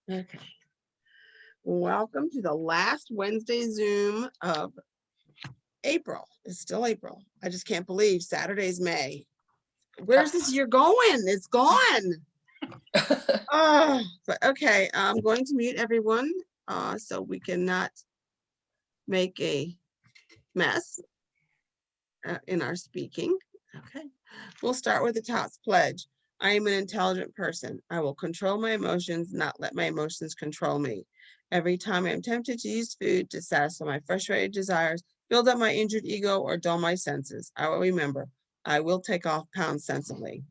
Okay. Welcome to the last Wednesday Zoom of April. It's still April. I just can't believe Saturday's May. Where's this year going? It's gone. Oh, but okay. I'm going to mute everyone so we cannot make a mess in our speaking. Okay. We'll start with the TOPS pledge. I am an intelligent person. I will control my emotions, not let my emotions control me. Every time I am tempted to use food to satisfy my frustrated desires, build up my injured ego, or dull my senses, I will remember, I will take off pounds sensibly.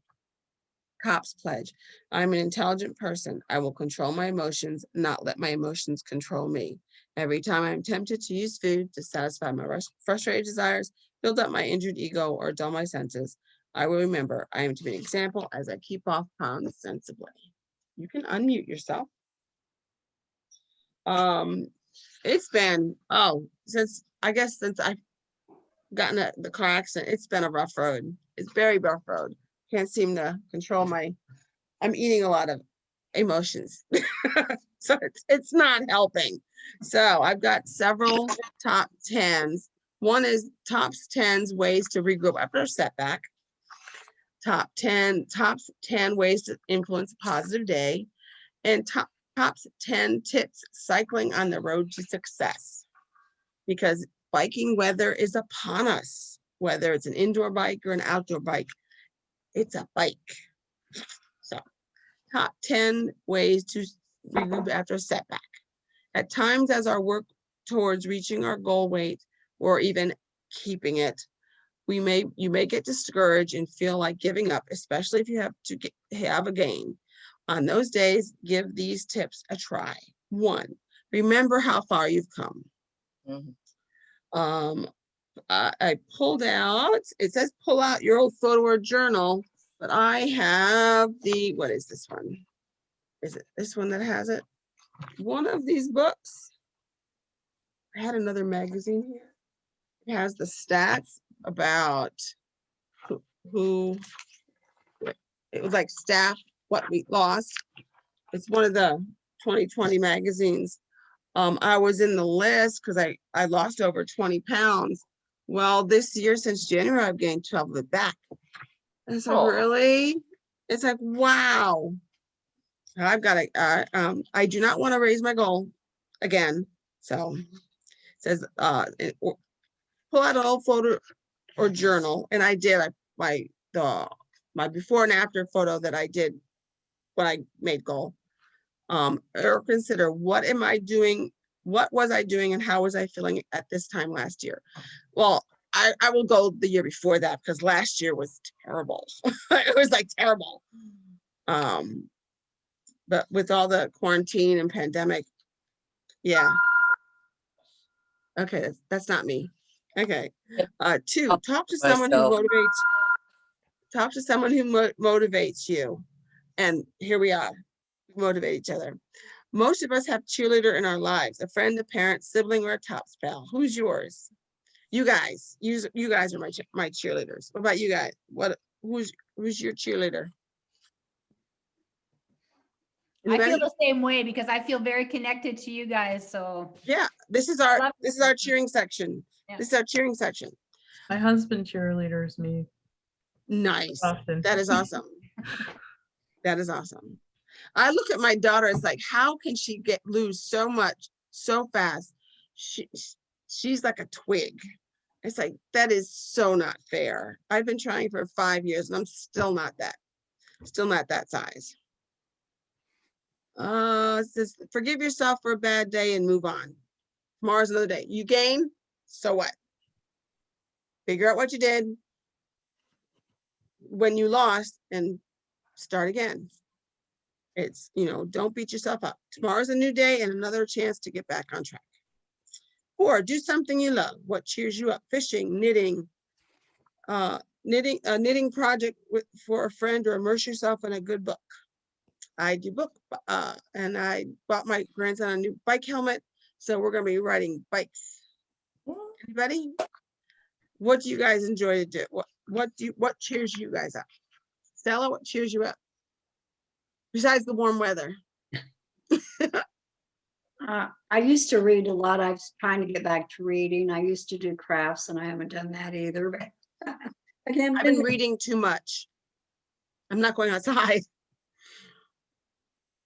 COPS pledge. I'm an intelligent person. I will control my emotions, not let my emotions control me. Every time I'm tempted to use food to satisfy my frustrated desires, build up my injured ego, or dull my senses, I will remember I am to be an example as I keep off pounds sensibly. You can unmute yourself. It's been, since I've gotten the car accident, it's been a rough road. It's very rough road. Can't seem to control I'm eating a lot of emotions. So it's not helping. So I've got several top 10s. One is tops 10s ways to regroup after a setback. Top 10 ways to influence a positive day, and tops 10 tips cycling on the road to success. Because biking weather is upon us, whether it's an indoor bike or an outdoor bike, it's a bike. So top 10 ways to regroup after a setback. At times, as our work towards reaching our goal weight or even keeping it, you may get discouraged and feel like giving up, especially if you have a gain. On those days, give these tips a try. 1, remember how far you've come. I pulled out, it says pull out your old photo or journal, but I have what is this one? Is it this one that has it? One of these books. I had another magazine here. It has the stats about who it was like staff, what we lost. It's one of the 2020 magazines. I was in the list because I lost over 20 pounds. Well, this year, since January, I've gained 12 of it back. And so really, it's like, wow. I've got to, I do not want to raise my goal again. So it says, pull out an old photo or journal. And I did, my before and after photo that I did when I made goal. Or consider, what am I doing? What was I doing and how was I feeling at this time last year? Well, I will go the year before that because last year was terrible. It was like terrible. But with all the quarantine and pandemic, yeah. Okay, that's not me. Okay. 2, talk to someone who motivates. Talk to someone who motivates you. And here we are, motivate each other. Most of us have cheerleader in our lives, a friend, a parent, sibling, or a TOPS pal. Who's yours? You guys. You guys are my cheerleaders. What about you guys? Who's your cheerleader? Anybody? I feel the same way because I feel very connected to you guys. So yeah, this is our cheering section. Yeah. This is our cheering section. My husband cheerleaders me. Nice. Often. That is awesome. That is awesome. I look at my daughter, it's like, how can she lose so much so fast? She's like a twig. It's like, that is so not fair. I've been trying for 5 years and I'm still not that size. It says, forgive yourself for a bad day and move on. Tomorrow's another day. You gain, so what? Figure out what you did when you lost and start again. It's, don't beat yourself up. Tomorrow's a new day and another chance to get back on track. 4, do something you love. What cheers you up? Fishing, knitting, a knitting project for a friend, or immerse yourself in a good book. I do book, and I bought my grandson a new bike helmet, so we're going to be riding bikes. Anybody? What do you guys enjoy to do? What cheers you guys up? Stella, what cheers you up? Besides the warm weather. I used to read a lot. I was trying to get back to reading. I used to do crafts and I haven't done that either. But again, I've been reading too much. I'm not going outside.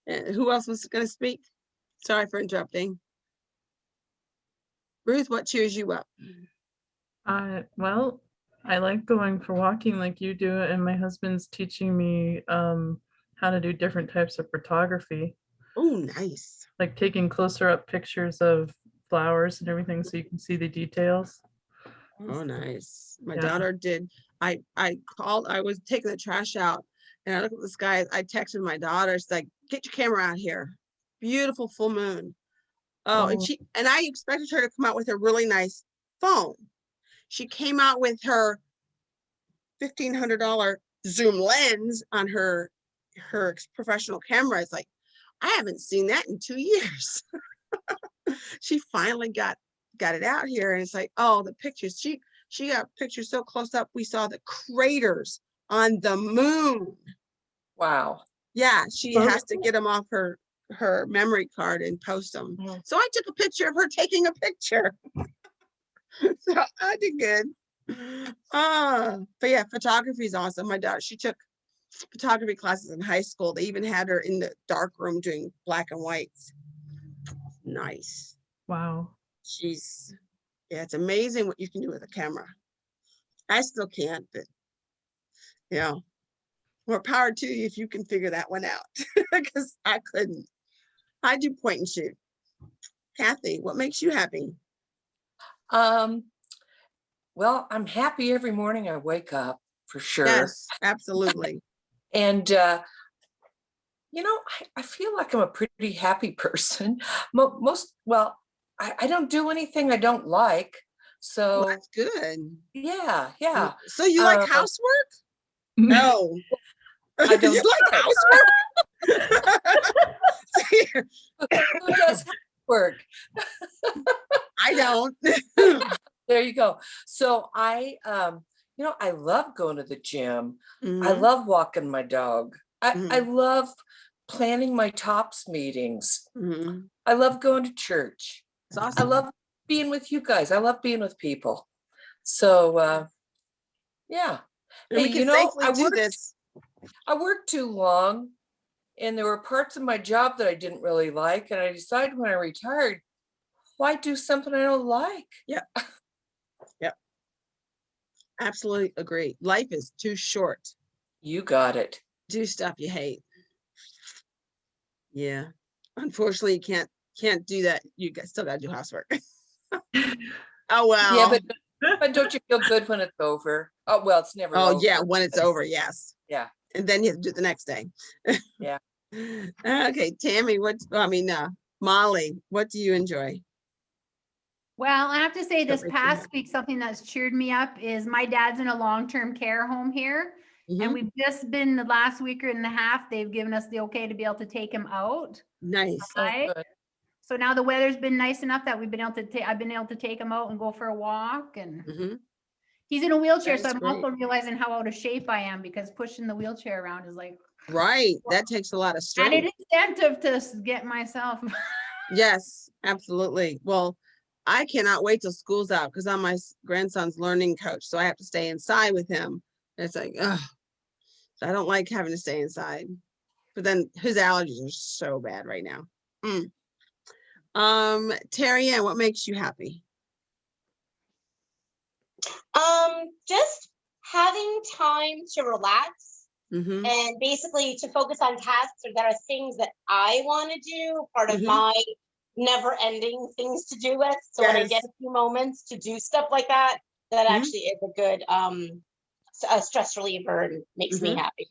Who else was going to speak? Sorry for interrupting. Ruth, what cheers you up? Well, I like going for walking like you do, and my husband's teaching me how to do different types of photography, Oh, nice. like taking closer up pictures of flowers and everything so you can see the details. Oh, nice. My Yeah. daughter did. I called, I was taking the trash out and I looked at the sky. I texted my daughter, she's like, get your camera out here. Beautiful full moon. Oh, and I expected her to come out with a really nice phone. She came out with her $1,500 zoom lens on her professional camera. It's like, I haven't seen that in 2 years. She finally got it out here, and it's like, oh, the pictures. She got pictures so close up, we saw the craters on the moon. Wow. Yeah, she has to get them off her memory card and post them. So I took a picture of her taking a picture. So I did good. But yeah, photography is awesome. My daughter, she took photography classes in high school. They even had her in the dark room doing black and whites. Nice. Wow. Yeah, it's amazing what you can do with a camera. I still can't, but you know, more power to you if you can figure that one out, because I couldn't. I do point and shoot. Kathy, what makes you happy? Well, I'm happy every morning I wake up, for sure. Yes, absolutely. And you know, I feel like I'm a pretty happy person. I don't do anything I don't like. So Well, that's good. yeah. So you like housework? No. I don't You like housework? Who does housework? I don't. There you go. So I love going to the gym. I Mhm. love walking my dog. I Mhm. love planning my TOPS meetings. Mhm. I love going to church. It's I awesome. love being with you guys. I love being with people. So yeah. And we Hey, can safely do this. I worked too long, and there were parts of my job that I didn't really like. And I decided when I retired, why do something I don't like? Yep. Absolutely agree. Life is too short. You got it. Do stuff you hate. Yeah. Unfortunately, you can't do that. You still gotta do housework. Oh well. Yeah, but don't you feel good when it's over? Oh well, it's never over. Oh yeah, when it's over, yes. Yeah. And then you have to do it the next day. Yeah. Okay, Tammy, Molly, what do you enjoy? Well, I have to say this makes you past week, something that's cheered me up is my dad's in a long-term care home here. Mhm. And we've just been the last week and a half, they've given us the okay to be able to take him out. Nice. Right? Good. So now the weather's been nice enough that we've been able to I've been able to take him out and go for a walk, and Mhm. he's in a wheelchair. So That's I'm also realizing how out of shape I am, because pushing the wheelchair around is like Right. That takes a lot of added strength. incentive to get myself. Yes, absolutely. Well, I cannot wait till school's out because I'm my grandson's learning coach. So I have to stay inside with him. And it's like, ugh, I don't like having to stay inside. But then his allergies are so bad right now. Terry Ann, what makes you happy? Just having time to relax Mm-hmm. and basically to focus on tasks that are things that I want to do, part of Mhm. my never-ending things to do list. So when I Yes. get a few moments to do stuff like that, that Mhm. actually is a good a stress reliever and makes me Mhm. happy.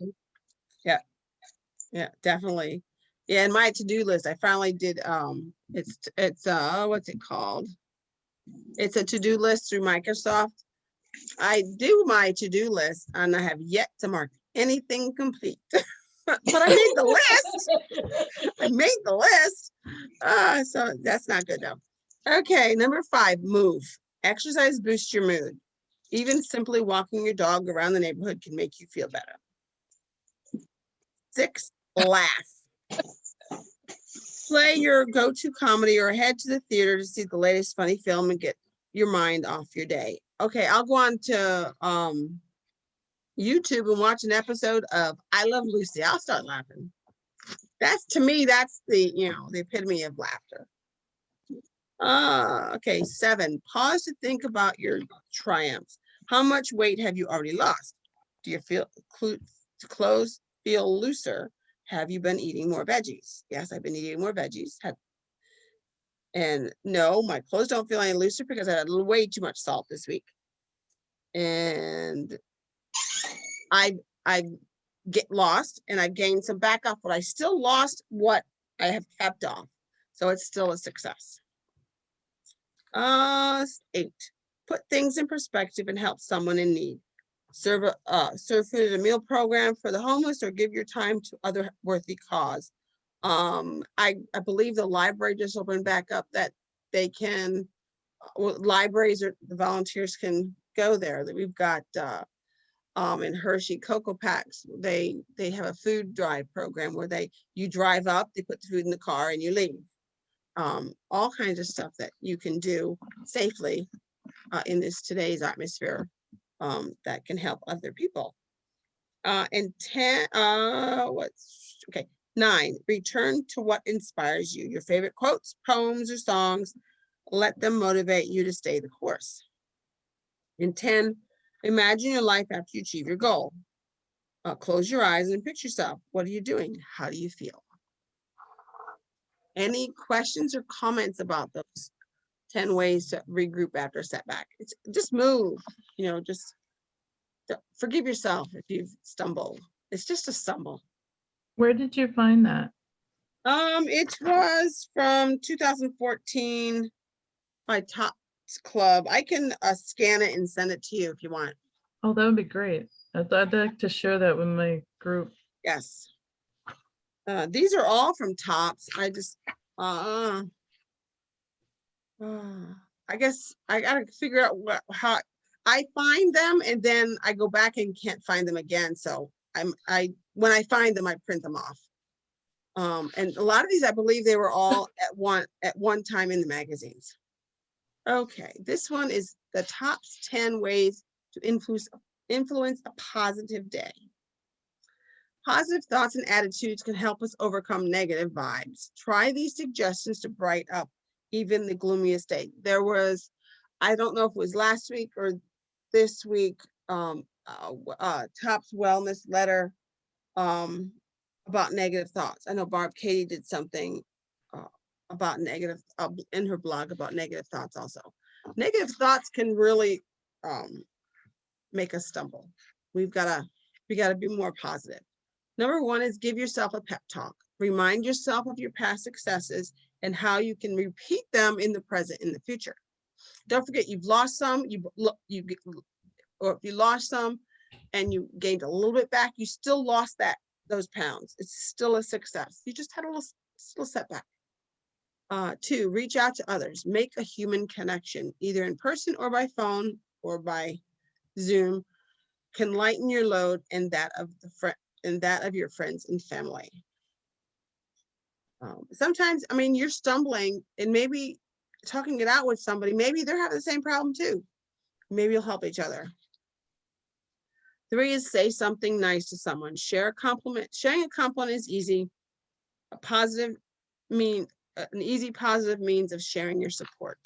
Yeah, definitely. Yeah, and my to-do list, I finally did, it's what's it called? It's a to-do list through Microsoft. I do my to-do list and I have yet to mark anything complete. But I made the list. I made the list. So that's not good though. Okay, number 5, move. Exercise boosts your mood. Even simply walking your dog around the neighborhood can make you feel better. 6, laugh. Play your go-to comedy or head to the theater to see the latest funny film and get your mind off your day. Okay, I'll go on to YouTube and watch an episode of I Love Lucy. I'll start laughing. That's, to me, that's the, the epitome of laughter. Okay, 7, pause to think about your triumphs. How much weight have you already lost? Do you feel clothes feel looser? Have you been eating more veggies? Yes, I've been eating more veggies. And no, my clothes don't feel any looser because I had way too much salt this week. And I get lost and I've gained some back off, but I still lost what I have kept off. So it's still a success. 8, put things in perspective and help someone in need. Serve food at a meal program for the homeless or give your time to other worthy cause. I believe the library just opened back up that they can, libraries or the volunteers can go there. That we've got in Hershey Cocoa Packs, they have a food drive program where you drive up, they put the food in the car and you leave. All kinds of stuff that you can do safely in today's atmosphere that can help other people. And 10, 9, return to what inspires you, your favorite quotes, poems, or songs. Let them motivate you to stay the course. And 10, imagine your life after you achieve your goal. Close your eyes and picture yourself. What are you doing? How do you feel? Any questions or comments about those 10 ways to regroup after a setback? It's just move, just forgive yourself if you've stumbled. It's just a stumble. Where did you find that? It was from 2014 by Tops Club. I can scan it and send it to you if you want. Oh, that would be great. I'd like to share that with my group. Yes. These are all from Tops. I just, I guess I gotta figure out how I find them, and then I go back and can't find them again. So when I find them, I print them off. And a lot of these, I believe they were all at one time in the magazines. Okay, this one is the Tops 10 ways to influence a positive day. Positive thoughts and attitudes can help us overcome negative vibes. Try these suggestions to brighten up even the gloomiest day. There was, I don't know if it was last week or this week, Tops Wellness letter about negative thoughts. I know Barb Katie did something about negative in her blog about negative thoughts also. Negative thoughts can really make us stumble. We gotta be more positive. Number 1 is give yourself a pep talk. Remind yourself of your past successes and how you can repeat them in the present, in the future. Don't forget, you've lost some, or if you lost some and you gained a little bit back, you still lost those pounds. It's still a success. You just had a little setback. 2, reach out to others. Make a human connection, either in person or by phone or by Zoom, can lighten your load and that of your friends and family. Sometimes, you're stumbling and maybe talking it out with somebody, maybe they're having the same problem too. Maybe you'll help each other. 3 is say something nice to someone. Share a compliment. Sharing a compliment is easy. An easy positive means of sharing your support.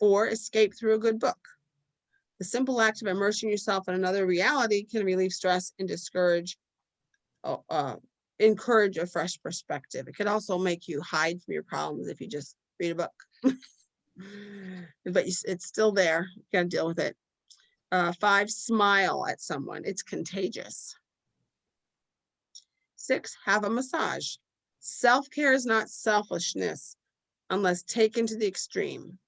4, escape through a good book. The simple act of immersing yourself in another reality can relieve stress and encourage a fresh perspective. It could also make you hide from your problems if you just read a book. But it's still there. You gotta deal with it. 5, smile at someone. It's contagious. 6, have a massage. Self-care is not selfishness unless taken to the extreme.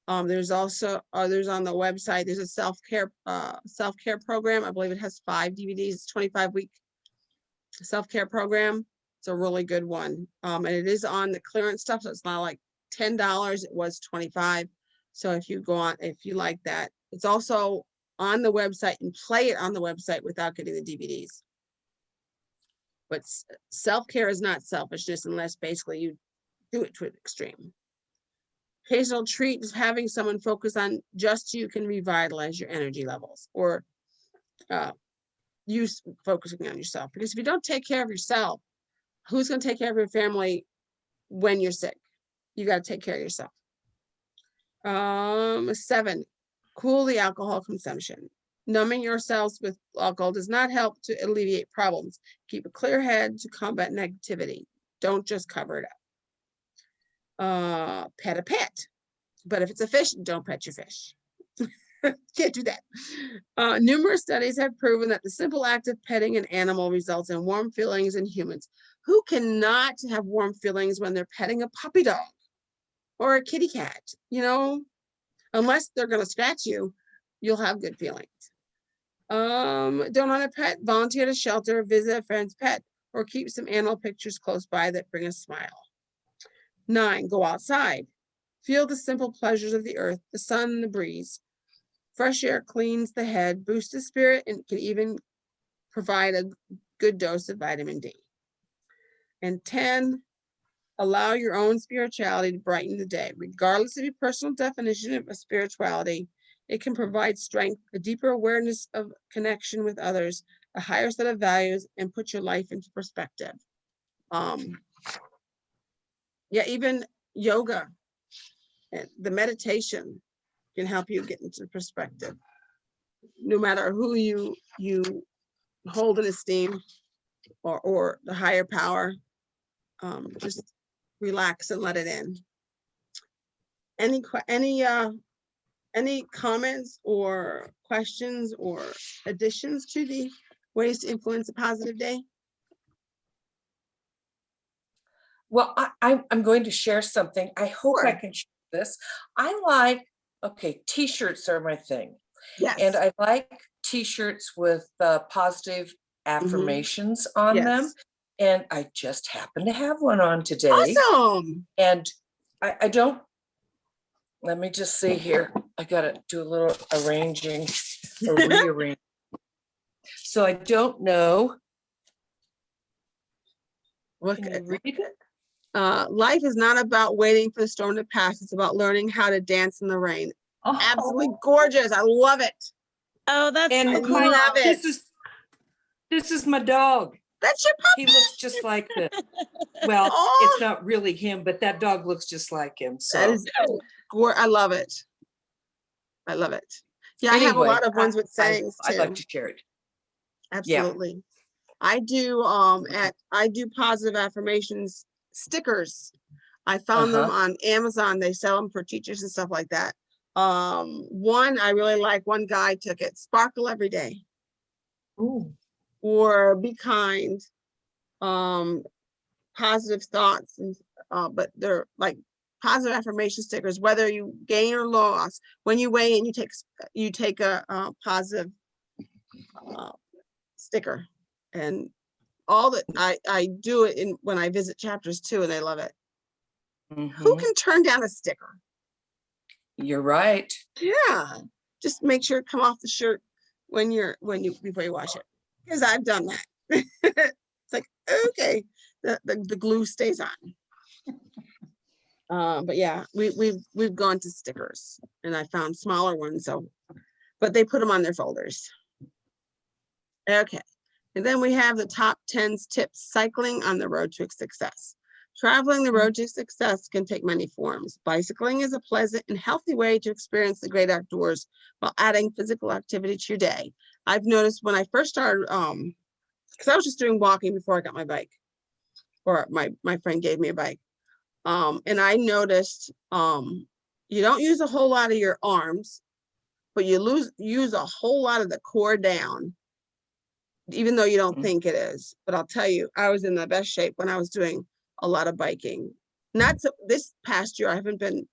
There's also others on the website. There's a self-care program. I believe it has 5 DVDs. It's 25-week self-care program. It's a really good one. And it is on the clearance stuff, so it's not like $10. It was $25. So if you like that, it's also on the website and play it on the website without getting the DVDs. But self-care is not selfishness unless basically you do it to an extreme. Occasional treat is having someone focus on just you can revitalize your energy levels, or you focusing on yourself. Because if you don't take care of yourself, who's going to take care of your family when you're sick? You got to take care of yourself. 7, cool the alcohol consumption. Numbing yourselves with alcohol does not help to alleviate problems. Keep a clear head to combat negativity. Don't just cover it up. Pet a pet. But if it's a fish, don't pet your fish. Can't do that. Numerous studies have proven that the simple act of petting an animal results in warm feelings in humans. Who cannot have warm feelings when they're petting a puppy dog or a kitty cat? You know, unless they're going to scratch you, you'll have good feelings. Don't own a pet, volunteer at a shelter, visit a friend's pet, or keep some animal pictures close by that bring a smile. 9, go outside. Feel the simple pleasures of the earth, the sun, and the breeze. Fresh air cleans the head, boosts the spirit, and can even provide a good dose of vitamin D. And 10, allow your own spirituality to brighten the day. Regardless of your personal definition of spirituality, it can provide strength, a deeper awareness of connection with others, a higher set of values, and put your life into perspective. Yeah, even yoga and the meditation can help you get into perspective. No matter who you hold in esteem or the higher power, just relax and let it in. Any comments or questions or additions to the ways to influence a positive day? Well, I'm going to share something. I hope I Sure. can share this. I like, okay, t-shirts are my thing. Yes. And I like t-shirts with positive affirmations on them. Yes. And I just happen to have one on today. Awesome. And I don't, let me just see here. I got to do a little arranging or rearrange. So I don't know. Look, Can you read it? life is not about waiting for the storm to pass. It's about learning how to dance in the rain. Absolutely gorgeous. I love it. Oh, that's And I so my, cool. love it. this is my dog. That's your He puppy. looks just like the, well, Oh, it's not really him, but that dog looks just like him. that So is, I love it. I love it. Yeah, I have a anyway, lot of ones with sayings too. I'd like to share it. Absolutely. I do I do positive affirmations stickers. I found them on Amazon. They sell them for teachers and stuff like that. One I really like, one guy took it, sparkle every day. Ooh. Or be kind. Positive thoughts, and but they're like positive affirmation stickers, whether you gain or loss. When you weigh in, you take a positive sticker. And all that I do it in when I visit chapters too, and they love it. Who can turn down a sticker? You're right. Yeah, just make sure it come off the shirt before you wash it, because I've done that. It's like, okay, the glue stays on. But yeah, we've gone to stickers, and I found smaller ones, so but they put them on their folders. Okay. And then we have the top 10 tips, cycling on the road to success. Traveling the road to success can take many forms. Bicycling is a pleasant and healthy way to experience the great outdoors while adding physical activity to your day. I've noticed when I first started, because I was just doing walking before I got my bike, or my friend gave me a bike. And I noticed you don't use a whole lot of your arms, but you use a whole lot of the core down, even though you don't think it is. But I'll tell you, I was in the best shape when I was doing a lot of biking. Not so, this past year, I haven't been,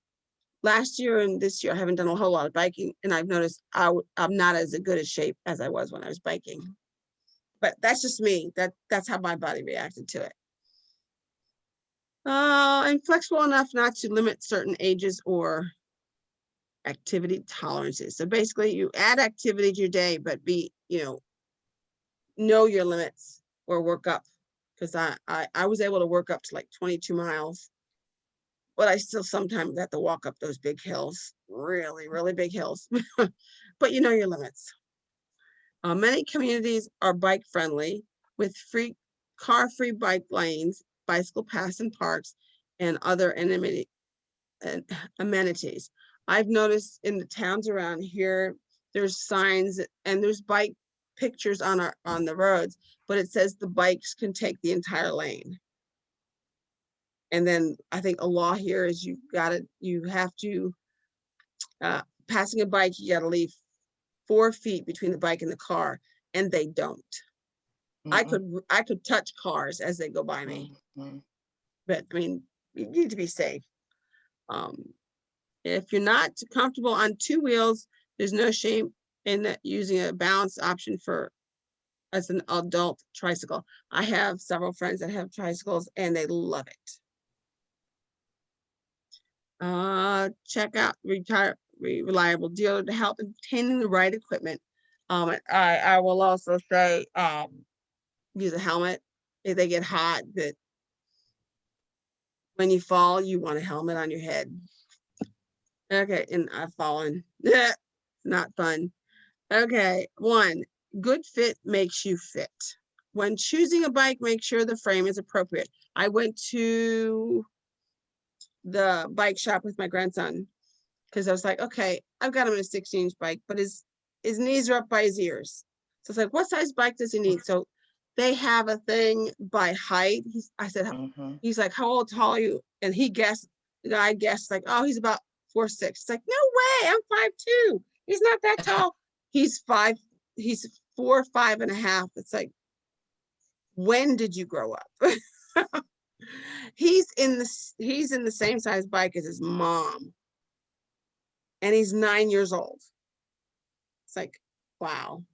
last year and this year, I haven't done a whole lot of biking. And I've noticed I'm not as good a shape as I was when I was biking. But that's just me. That's how my body reacted to it. And flexible enough not to limit certain ages or activity tolerances. So basically you add activity to your day, but know your limits or work up Cause I was able to work up to like 22 miles. But I still sometimes have to walk up those big hills, really, really big hills. But you know your limits. Many communities are bike friendly with car-free bike lanes, bicycle paths and parks, and other amenities. I've noticed in the towns around here, there's signs and there's bike pictures on the roads, but it says the bikes can take the entire lane. And then I think a law here is you have to, passing a bike, you gotta leave 4 feet between the bike and the car, and they don't. I could touch cars as they go by me, but I mean, you need to be safe. If you're not comfortable on 2 wheels, there's no shame in that using a balanced option as an adult tricycle. I have several friends that have tricycles and they love it. Check out reliable dealer to help obtaining the right equipment. I will also say, use a helmet if they get hot, that when you fall, you want a helmet on your head. Okay, and I've fallen. Not fun. Okay, 1, good fit makes you fit. When choosing a bike, make sure the frame is appropriate. I went to the bike shop with my grandson because I was like, okay, I've got him in a 16-inch bike, but his knees are up by his ears. So it's like, what size bike does he need? So they have a thing by height. I said, he's like, how tall are you? And he guessed, the guy guessed like, oh, he's about 4'6". It's like, no way, I'm 5'2". He's not that tall. He's 4, 5.5. It's like, when did you grow up? He's in the same size bike as his mom. And he's 9 years old. It's like, wow.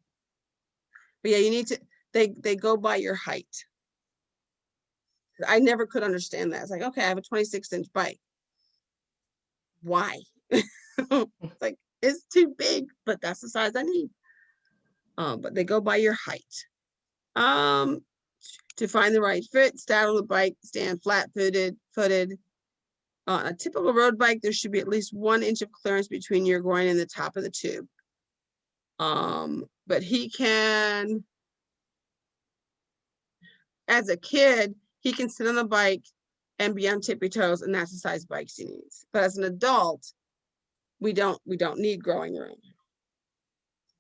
But yeah, you need to, they go by your height. I never could understand that. It's like, okay, I have a 26-inch bike. Why? It's like, it's too big, but that's the size I need. But they go by your height. To find the right fit, saddle the bike, stand flat-footed. On a typical road bike, there should be at least 1 inch of clearance between your groin and the top of the tube. But he can, as a kid, he can sit on the bike and be on tippy toes, and that's the size bikes he needs. But as an adult, we don't need growing room.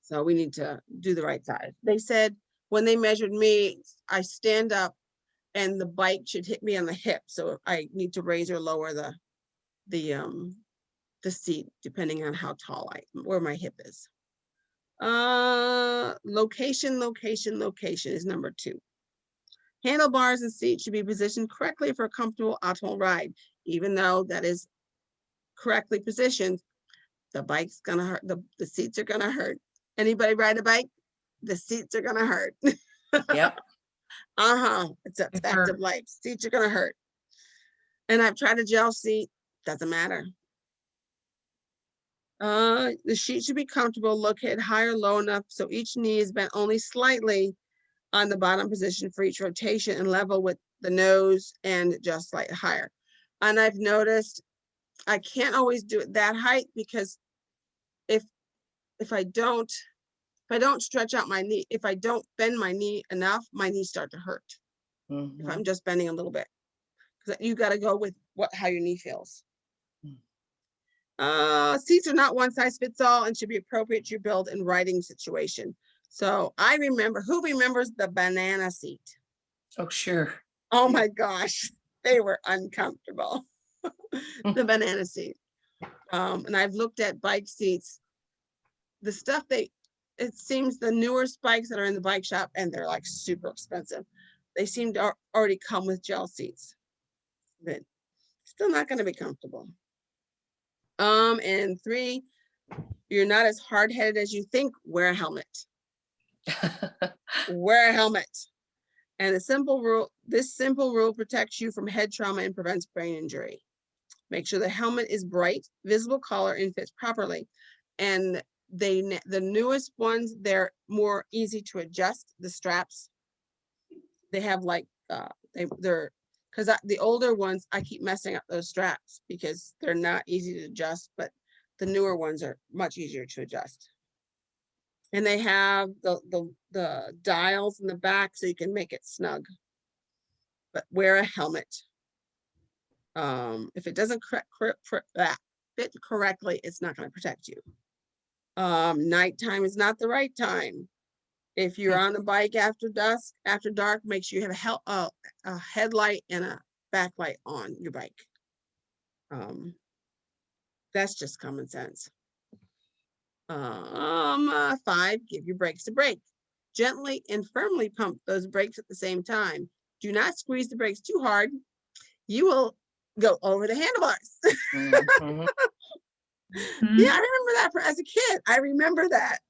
So we need to do the right size. They said when they measured me, I stand up and the bike should hit me on the hip. So I need to raise or lower the seat depending on how tall where my hip is. Location is number 2. Handlebars and seat should be positioned correctly for a comfortable optimal ride. Even though that is correctly positioned, the bike's gonna hurt, the seats are gonna hurt. Anybody ride a bike? The seats are gonna hurt. Yep. It's a fact of life. Seats are gonna hurt. And I've tried a gel seat, doesn't matter. The seat should be comfortable, located high or low enough so each knee is bent only slightly on the bottom position for each rotation and level with the nose and just slightly higher. And I've noticed I can't always do it that height because if I don't stretch out my knee, if I don't bend my knee enough, my knees start to hurt. If I'm just bending a little bit, because you got to go with how your knee feels. Seats are not one size fits all and should be appropriate to your build and riding situation. So I remember, who remembers the banana seat? Oh, sure. Oh my gosh, they were uncomfortable. The banana seat. And I've looked at bike seats. The stuff it seems the newer bikes that are in the bike shop, and they're like super expensive. They seem to already come with gel seats, but still not going to be comfortable. And 3, you're not as hard-headed as you think. Wear a helmet. Wear a helmet. And this simple rule protects you from head trauma and prevents brain injury. Make sure the helmet is bright, visible color, and fits properly. And the newest ones, they're more easy to adjust, the straps. They have like they're, because the older ones, I keep messing up those straps because they're not easy to adjust, but the newer ones are much easier to adjust. And they have the dials in the back so you can make it snug. But wear a helmet. If it doesn't fit correctly, it's not going to protect you. Nighttime is not the right time. If you're on a bike after dusk, after dark, make sure you have a headlight and a backlight on your bike. That's just common sense. 5, give your brakes a break. Gently and firmly pump those brakes at the same time. Do not squeeze the brakes too hard. You will go over the handlebars. Mhm. Yeah, I remember that as a kid. I remember that.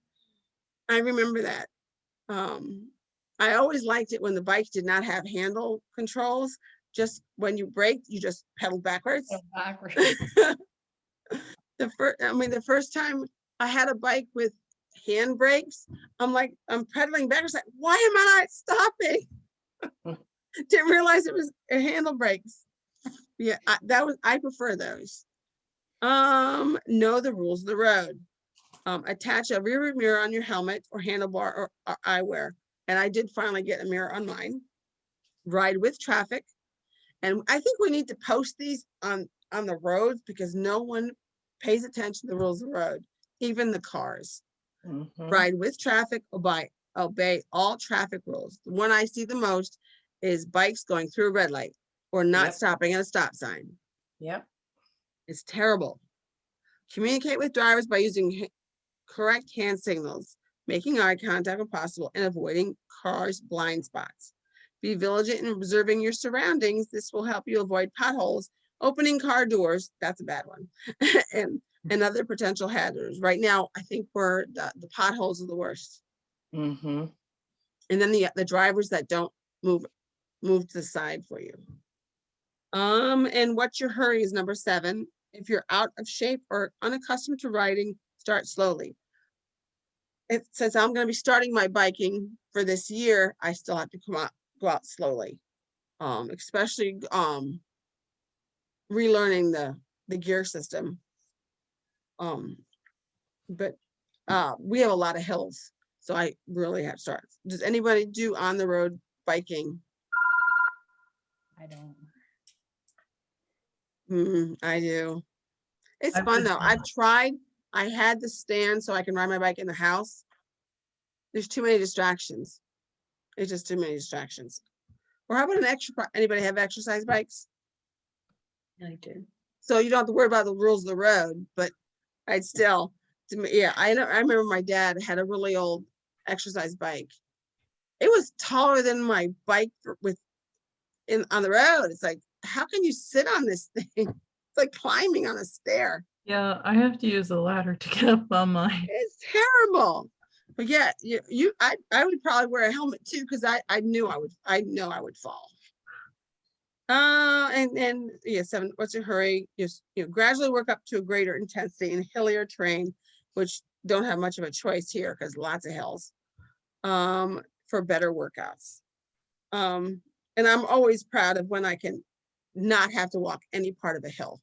I always liked it when the bike did not have handle controls. Just when you brake, you just pedal backwards. Go backwards. The first time I had a bike with hand brakes, I'm pedaling backwards. Like, why am I not stopping? Didn't realize it was handle brakes. Yeah, I prefer those. Know the rules of the road. Attach a rear mirror on your helmet or handlebar or eyewear. And I did finally get a mirror on mine. Ride with traffic. And I think we need to post these on the roads because no one pays attention to the rules of the road, even the cars. Mhm. Ride with traffic, obey all traffic rules. The one I see the most is bikes going through a red light or not Yep. stopping at a stop sign. Yep. It's terrible. Communicate with drivers by using correct hand signals, making eye contact when possible, and avoiding cars' blind spots. Be vigilant in observing your surroundings. This will help you avoid potholes, opening car doors. That's a bad one. and other potential hazards. Right now, I think the potholes are the worst. Mhm. And then the drivers that don't move to the side for you. And what's your hurry is number 7. If you're out of shape or unaccustomed to riding, start slowly. Since I'm going to be starting my biking for this year, I still have to go out slowly. Especially relearning the gear system. But we have a lot of hills, so I really have to start. Does anybody do on the road biking? I don't. I do. It's I've fun been- though. I've tried. I had to stand so I can ride my bike in the house. There's too many distractions. It's just too many distractions. Or how about anybody have exercise bikes? I do. So you don't have to worry about the rules of the road, but I'd still, yeah, I remember my dad had a really old exercise bike. It was taller than my bike on the road. It's like, how can you sit on this thing? It's like climbing on a stair. Yeah, I have to use a ladder to get up on mine. It's terrible. But yeah, I would probably wear a helmet too because I know I would fall. And yeah, 7. What's your hurry? Just gradually work up to a greater intensity in hillier terrain, which don't have much of a choice here because lots of hills. For better workouts. And I'm always proud of when I can not have to walk any part of a hill.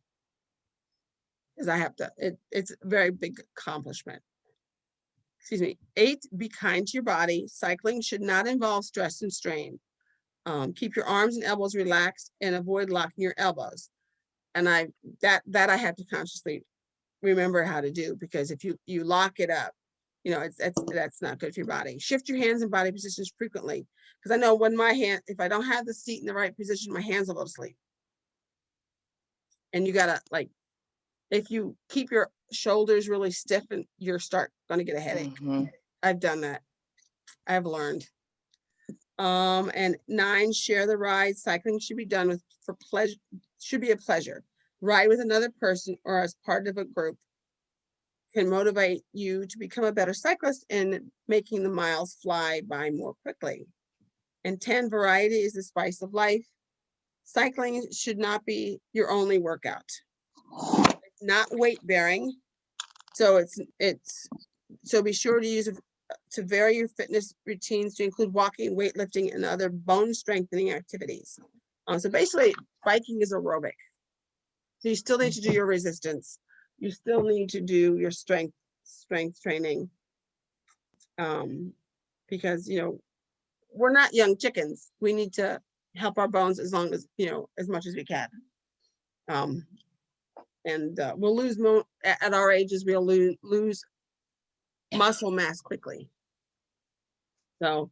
Because I have to. It's a very big accomplishment. Excuse me. 8, be kind to your body. Cycling should not involve stress and strain. Keep your arms and elbows relaxed and avoid locking your elbows. And I have to consciously remember how to do, because if you lock it up, that's not good for your body. Shift your hands and body positions frequently. Because I know when if I don't have the seat in the right position, my hands will go to sleep. And you gotta if you keep your shoulders really stiff, and you're gonna get a headache. Mhm. I've done that. I've learned. And 9, share the ride. Cycling should be done for pleasure. Should be a pleasure. Ride with another person or as part of a group can motivate you to become a better cyclist and making the miles fly by more quickly. And 10, variety is the spice of life. Cycling should not be your only workout. It's not weight bearing. So so be sure to use to vary your fitness routines to include walking, weightlifting, and other bone strengthening activities. So basically, biking is aerobic. So you still need to do your resistance. You still need to do your strength training. Because, you know, we're not young chickens. We need to help our bones as long as, you know, as much as we can. We'll lose at our ages, we'll lose muscle mass quickly. So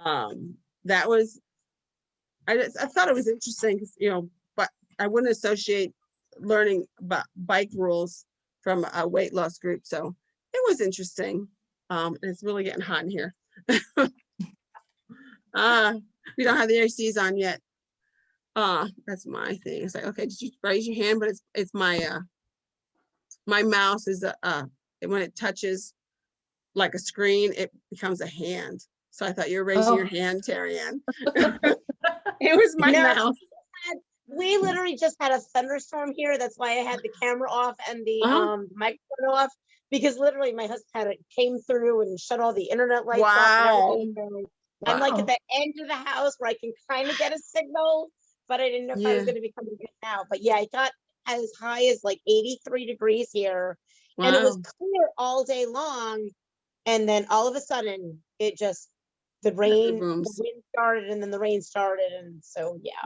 that was, I thought it was interesting because, you know, but I wouldn't associate learning about bike rules from a weight loss group. So it was interesting. And it's really getting hot in here. We don't have the ACs on yet. That's my thing. It's like, okay, did you raise your hand? But it's my my mouse is when it touches like a screen, it becomes a hand. So I thought you were raising your hand, Terry Ann. It was my No. mouse. We literally just had a thunderstorm here. That's why I had the camera off and the microphone off, because literally my husband came through and shut all the internet lights off and everything. So I'm like at the end of the house where I can kind of get a signal, but I didn't know if I was going to be coming in now. But yeah, it got as high as like 83 degrees here, and it was clear all day long. And then all of a sudden, it just the wind started, and then the rain started, and so yeah.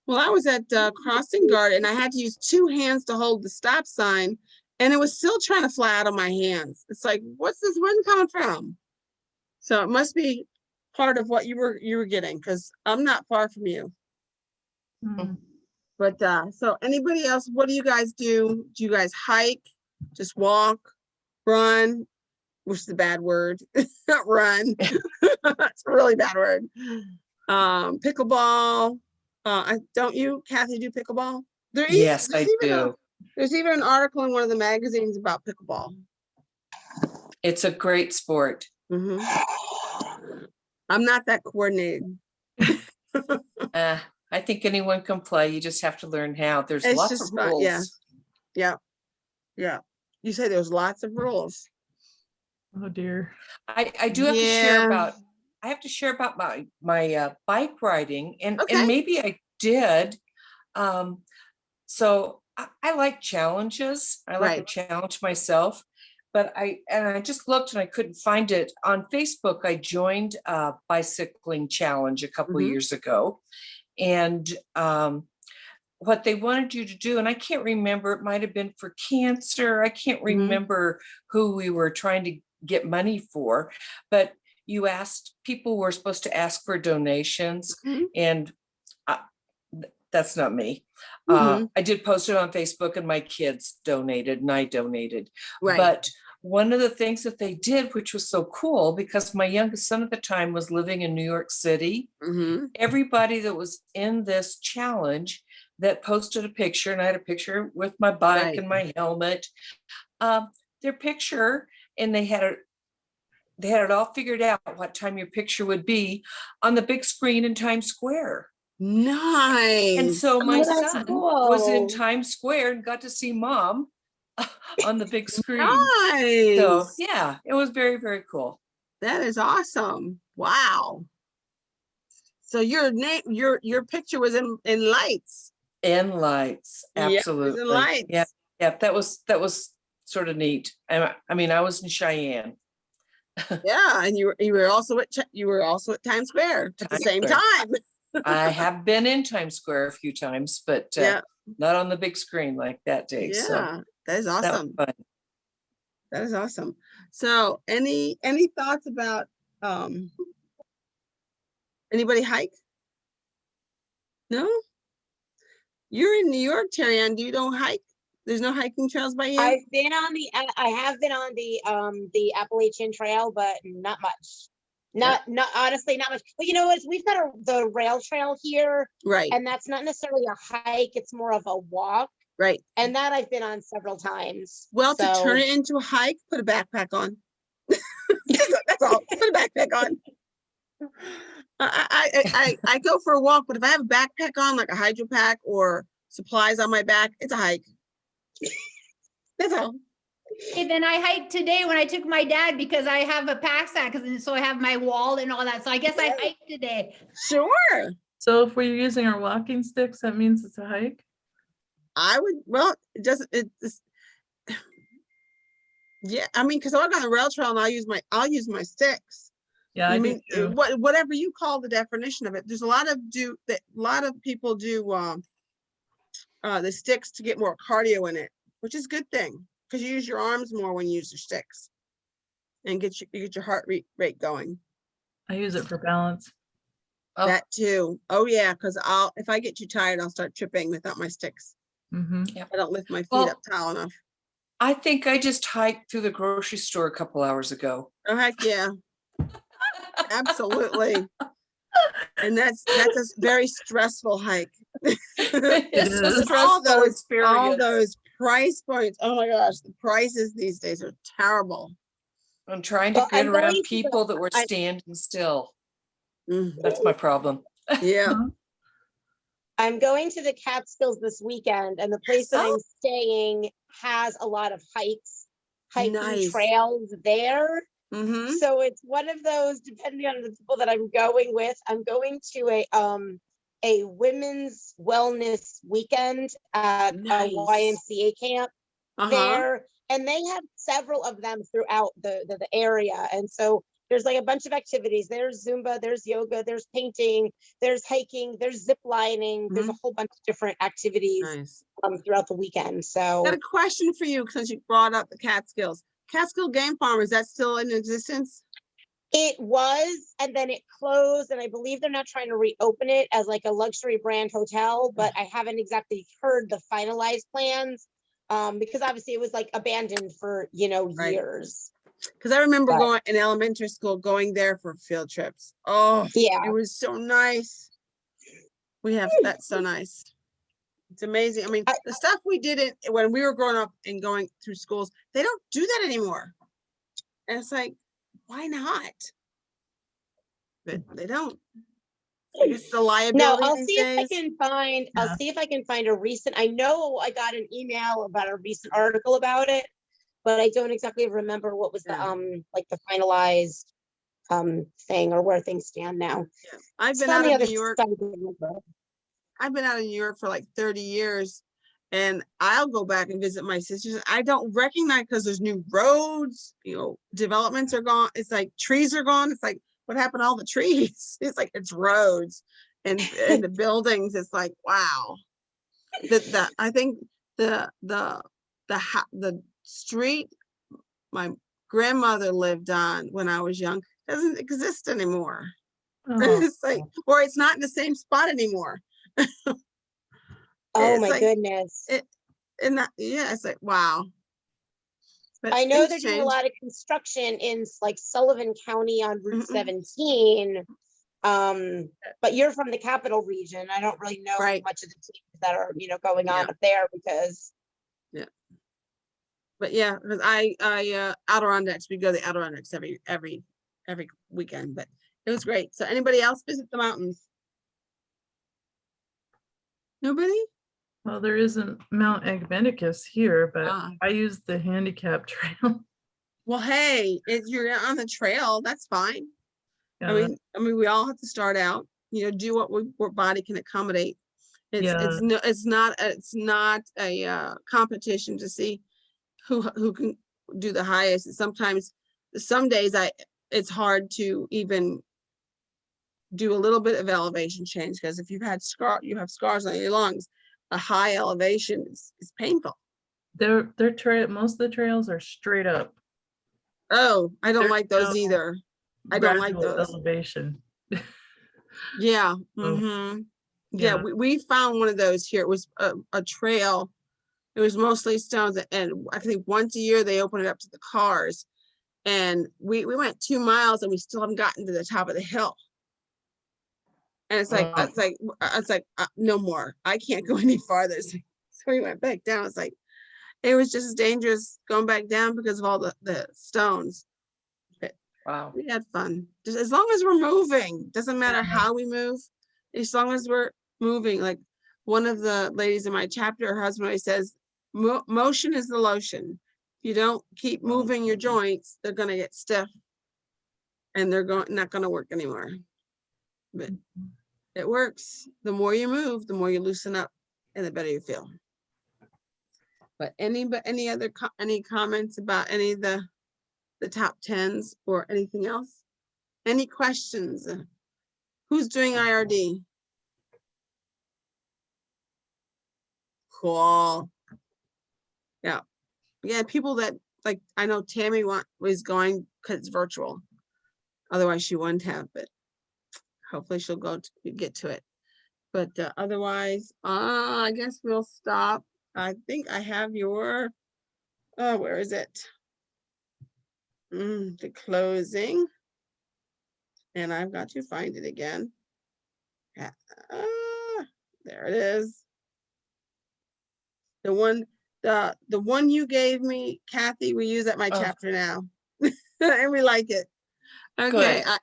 Well, I was at crossing guard, and I had to use two hands to hold the stop sign, and it was still trying to fly out of my hands. It's like, what's this wind coming from? So it must be part of what you were getting, because I'm not far from you. But so anybody else, what do you guys do? Do you guys hike, just walk, run, which is a bad word? Run. It's a really bad word. Pickleball. Don't you, Kathy, do pickleball? Yes, I do. There's even an article in one of the magazines about pickleball. It's a great sport. I'm not that coordinated. I think anyone can play. You just have to learn how. There's It's lots just of fun, rules. Yeah. You say there's lots of rules. Oh dear. I do have to share about. I have to share about my bike riding, and maybe I did. So I like challenges. I like to challenge myself. But I just looked and I couldn't find it. On Facebook, I joined a bicycling challenge a couple of years ago. And what they wanted you to do, and I can't remember, it might have been for cancer. I can't remember who we were trying to get money for, but people were supposed to ask for donations, and that's not me. I did post it on Facebook, and my kids donated and I donated. But one of the things that they did, which was so cool, because my youngest son at the time was living in New York City, everybody that was in this challenge that posted a picture, and I had a picture with my bike and my helmet, their picture, and they had it all figured out what time your picture would be on the big screen in Times Square. Nice. And so my son was in cool. Times Square and got to see mom on the big screen. Nice. So yeah, it was very, very cool. That is awesome. Wow. So your picture was in lights. In lights, absolutely. In lights. Yeah. That was sort of neat. I mean, I was in Cheyenne. Yeah, and you were also at Times Square at the same time. I have been in Times Square a few times, but not on the big screen like that day. Yeah, so that is awesome. That is awesome. So any thoughts about anybody hike? No? You're in New York, Terry Ann. You don't hike? There's no hiking trails by you? I have been on the Appalachian Trail, but not much. Not honestly, not much. But you know what? We've got the rail trail here, and that's not necessarily a hike. It's more of a walk, and that I've been on several times. Well, to turn it into a hike, put a backpack on. That's all. Put a backpack on. I go for a walk, but if I have a backpack on, like a hydro pack or supplies on my back, it's a hike. That's all. Hey, then I hiked today when I took my dad because I have a Pasc, and so I have my wall and all that. So I guess I hiked today. Sure. So if we're using our walking sticks, that means it's a hike? I would, well, it's, yeah, I mean, because I walk on the rail trail and I'll use my sticks. Yeah, I I do mean, too. whatever you call the definition of it, there's a lot of people do the sticks to get more cardio in it, which is a good thing because you use your arms more when you use your sticks and you get your heart rate going. I use it for balance. Oh. That too. Oh yeah, because if I get too tired, I'll start tripping without my sticks. Hmm. I don't lift my feet Well, up tall enough. I think I just hiked through the grocery store a couple hours ago. Oh heck yeah, absolutely. And that's a very stressful hike. It's a is. stressful all experience. those price points. Oh my gosh, the prices these days are terrible. I'm trying to Well, get I'm going around to people that were I- standing still. Mm, That's my problem. yeah. I'm going to the Catskills this weekend, and the place that Oh. I'm staying has a lot of hiking Nice. trails there. Mm-hmm. So it's one of those, depending on the people that I'm going with, I'm going to a women's wellness weekend at Nice. a YMCA camp Uh-huh. there, and they have several of them throughout the area. And so there's like a bunch of activities. There's Zumba, there's yoga, there's painting, there's hiking, there's zip lining. There's a whole bunch of different activities Nice. throughout the weekend. So Got a question for you since you brought up the Catskills. Catskill Game Farm, is that still in existence? it was, and then it closed, and I believe they're not trying to reopen it as like a luxury brand hotel, but I haven't exactly heard the finalized plans. Because obviously it was like abandoned for, Right. years. Because I remember But- going in elementary school, going there for field trips. Oh, Yeah. it was so nice. That's so nice. It's amazing. I mean, the stuff we did when we were growing up and going through schools, they don't do that anymore. And it's like, why not? But they don't. I guess the No, liability I'll these see if I days. can find, Yeah. I'll see if I can find a recent, I know I got an email about a recent article about it, but I don't exactly remember what was the, Yeah. like the finalized, thing or where things stand now. Yeah. I've It's been on out the of other New York. side of the river. I've been out of New York for like 30 years and I'll go back and visit my sisters. I don't recognize because there's new roads, developments are gone. It's like trees are gone. It's like, what happened to all the trees? It's like, it's roads and the buildings. It's like, wow. I think the street my grandmother lived on when I was young doesn't exist anymore. Oh, It's like, or it's not in the same spot anymore. Oh It's my like- goodness. It's like, wow. But I know things they're doing a change. lot of construction in like Sullivan County on Route Mm-mm. 17. But you're from the capital region. I don't really know Right. much of the things that are, going Yeah. on up there because But yeah, because I Adirondacks, we go to the Adirondacks every weekend, but it was great. So anybody else visit the mountains? Nobody? well, there isn't Mount Agmenicus here, but Ah. I use the handicap trail. Well, hey, if you're on the trail, that's fine. Yeah, I mean, we all have to start out, do what body can accommodate. It's not a competition to see who can do the highest. Sometimes, some days it's hard to even do a little bit of elevation change because if you have scars on your lungs, a high elevation is painful. their trail, most of the trails are straight up. Oh, I don't There's like those no either. I don't like gradual those. elevation. Yeah. Oh, Yeah, yeah. we found one of those here. It was a trail. It was mostly stones, and I think once a year they open it up to the cars. And we went 2 miles and we still haven't gotten to the top of the hill. And it's like, Wow. no more. I can't go any farther. So we went back down. It's like, it was just as dangerous going back down because of all the stones. Wow. We had fun. Just as long as we're moving, doesn't matter Yeah. how we move, as long as we're moving. Like one of the ladies in my chapter, her husband always says, motion is the lotion. you don't keep moving your joints, they're gonna get stiff. And they're not gonna work anymore. But it works. The more you move, the more you loosen up and the better you feel. But any other any comments about any of the top 10s or anything else? Any questions? Who's doing IRD? Cool. Yeah. Yeah, people that like, I know Tammy was going because it's virtual. Otherwise she wouldn't have, but hopefully she'll get to it. But otherwise, I guess we'll stop. I think I have your, oh, where is it? The closing. And I've got to find it again. Yeah, there it is. The one you gave me, Kathy, we use at my Oh. chapter now. And we like it. Okay, Good.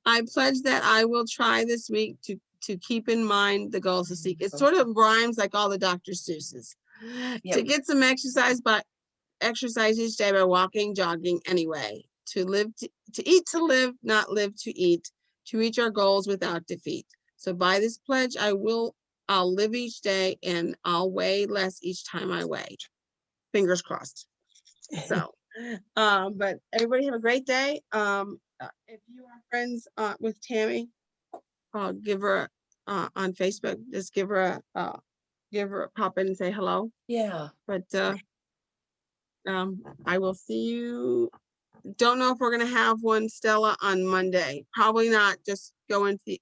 I pledge that I will try this week to keep in mind the goals to seek. It sort of rhymes like all the Dr. Seuss's. To Yep. get some exercise each day by walking, jogging, anyway. To eat to live, not live to eat. To reach our goals without defeat. So by this pledge, I'll live each day and I'll weigh less each time I weigh. Fingers crossed. So, but everybody have a great day. If you are friends with Tammy, give her on Facebook, just give her a pop in and say hello. Yeah. But I will see you. Don't know if we're gonna have one, Stella, on Monday. Probably not. Just go into the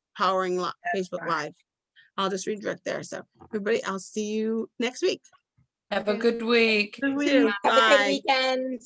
Facebook Live. I'll just redirect there. So everybody, I'll see you next week. Have a good week. You too. Have a good Bye. weekend.